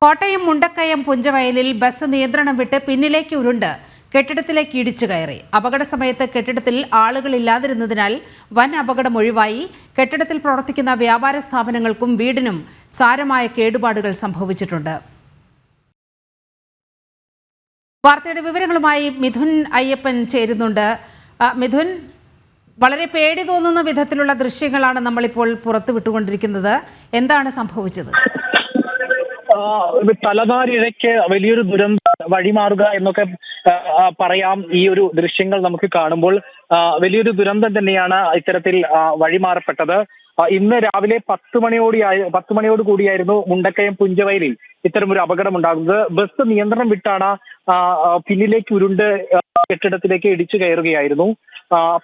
Kottayam Mundakayam പുഞ്ചവയലിൽ bus നിയന്ത്രണം വിട്ട് പിന്നിലേക്ക് ഉരുണ്ട് കെട്ടിടത്തിലേക്ക് ഇടിച്ചു കയറി. അപകട സമയത്ത് കെട്ടിടത്തിൽ ആളുകളില്ലാതിരുന്നതിനാൽ വൻ അപകടം ഒഴിവായി. കെട്ടിടത്തിൽ പ്രവർത്തിക്കുന്ന വ്യാപാര സ്ഥാപനങ്ങൾക്കും വീടിനും സാരമായ കേടുപാടുകൾ സംഭവിച്ചിട്ടുണ്ട്. വാർത്തയുടെ വിവരങ്ങളുമായി മിഥുൻ അയ്യപ്പൻ ചേരുന്നുണ്ട്. മിഥുൻ, വളരെ പേടി തോന്നുന്ന വിധത്തിലുള്ള ദൃശ്യങ്ങളാണ് നമ്മളിപ്പോൾ പുറത്തുവിട്ടുകൊണ്ടിരിക്കുന്നത്. എന്താണ് സംഭവിച്ചത്? തലനാരിഴയ്ക്ക് വലിയൊരു ദുരന്തം വഴിമാറുക എന്നൊക്കെ പറയാം. ഈ ഒരു ദൃശ്യങ്ങൾ നമുക്ക് കാണുമ്പോൾ വലിയൊരു ദുരന്തം തന്നെയാണ് ഇത്തരത്തിൽ വഴിമാറപ്പെട്ടത്. ഇന്ന് രാവിലെ 10 മണിയോട് കൂടിയായിരുന്നു മുണ്ടക്കയം പുഞ്ചവയലിൽ ഇത്തരമൊരു അപകടം ഉണ്ടാകുന്നത്. ബസ് നിയന്ത്രണം വിട്ടാണ് പിന്നിലേക്ക് ഉരുണ്ട് കെട്ടിടത്തിലേക്ക് ഇടിച്ചു കയറുകയായിരുന്നു.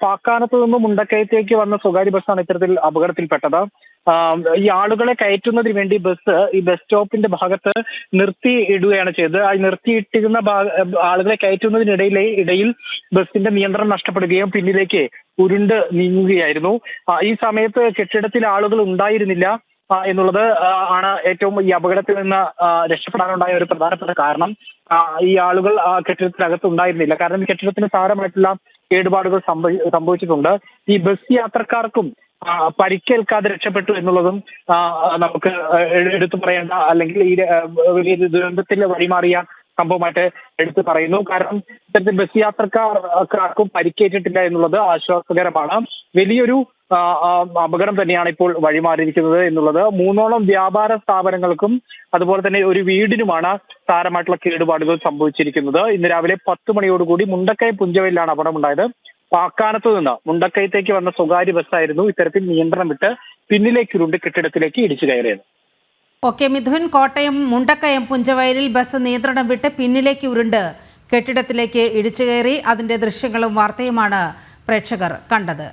പാക്കാനത്ത് നിന്നും മുണ്ടക്കയത്തേക്ക് വന്ന സ്വകാര്യ ബസ്സാണ് ഇത്തരത്തിൽ അപകടത്തിൽപ്പെട്ടത്. ഈ ആളുകളെ കയറ്റുന്നതിന് വേണ്ടി ഈ ബസ് സ്റ്റോപ്പിന്റെ ഭാഗത്ത് നിർത്തി ഇടുകയാണ് ചെയ്തത്. ആ നിർത്തിയിട്ടിരുന്ന ആളുകളെ കയറ്റുന്നതിനിടയിൽ ബസിന്റെ നിയന്ത്രണം നഷ്ടപ്പെടുകയും പിന്നിലേക്ക് ഉരുണ്ട് നീങ്ങുകയായിരുന്നു. ഈ സമയത്ത് കെട്ടിടത്തിൽ ആളുകൾ ഉണ്ടായിരുന്നില്ല എന്നുള്ളത് ആണ് ഏറ്റവും ഈ അപകടത്തിൽ നിന്ന് രക്ഷപ്പെടാനുണ്ടായ ഒരു പ്രധാനപ്പെട്ട കാരണം. ഈ ആളുകൾ കെട്ടിടത്തിനകത്ത് ഉണ്ടായിരുന്നില്ല. കാരണം ഈ കെട്ടിടത്തിന് സാരമായിട്ടുള്ള കേടുപാടുകൾ സംഭവിച്ചിട്ടുണ്ട്. ഈ ബസ് യാത്രക്കാർക്കും പരിക്കേൽക്കാതെ രക്ഷപ്പെട്ടു എന്നുള്ളതും നമുക്ക് എടുത്തു പറയേണ്ട, അല്ലെങ്കിൽ ഈ വലിയ ദുരന്തത്തിൽ വഴിമാറിയ സംഭവമായിട്ട് എടുത്തു പറയുന്നു. കാരണം ഇത്തരത്തിൽ ബസ് യാത്രക്കാർക്കും പരിക്കേറ്റിട്ടില്ല എന്നുള്ളത് ആശ്വാസകരമാണ്. വലിയൊരു അപകടം തന്നെയാണ് ഇപ്പോൾ വഴിമാറിയിരിക്കുന്നത് എന്നുള്ളത്. 3ഓളം വ്യാപാര സ്ഥാപനങ്ങൾക്കും അതുപോലെ തന്നെ ഒരു വീടിനുമാണ് സാരമായിട്ടുള്ള കേടുപാടുകൾ സംഭവിച്ചിരിക്കുന്നത്. ഇന്ന് രാവിലെ 10 മണിയോടുകൂടി മുണ്ടക്കയം പുഞ്ചവയലിലാണ് അപകടമുണ്ടായത്. പാക്കാനത്ത് നിന്ന് മുണ്ടക്കയത്തേക്ക് വന്ന സ്വകാര്യ ബസ്സായിരുന്നു ഇത്തരത്തിൽ നിയന്ത്രണം വിട്ട് പിന്നിലേക്ക് ഉരുണ്ട് കെട്ടിടത്തിലേക്ക് ഇടിച്ചു കയറിയത്. ഓക്കെ മിഥുൻ, കോട്ടയം മുണ്ടക്കയം പുഞ്ചവയലിൽ ബസ് നിയന്ത്രണം വിട്ട് പിന്നിലേക്ക് ഉരുണ്ട് കെട്ടിടത്തിലേക്ക് ഇടിച്ചു കയറി. അതിന്റെ ദൃശ്യങ്ങളും വാർത്തയുമാണ് പ്രേക്ഷകർ കണ്ടത്.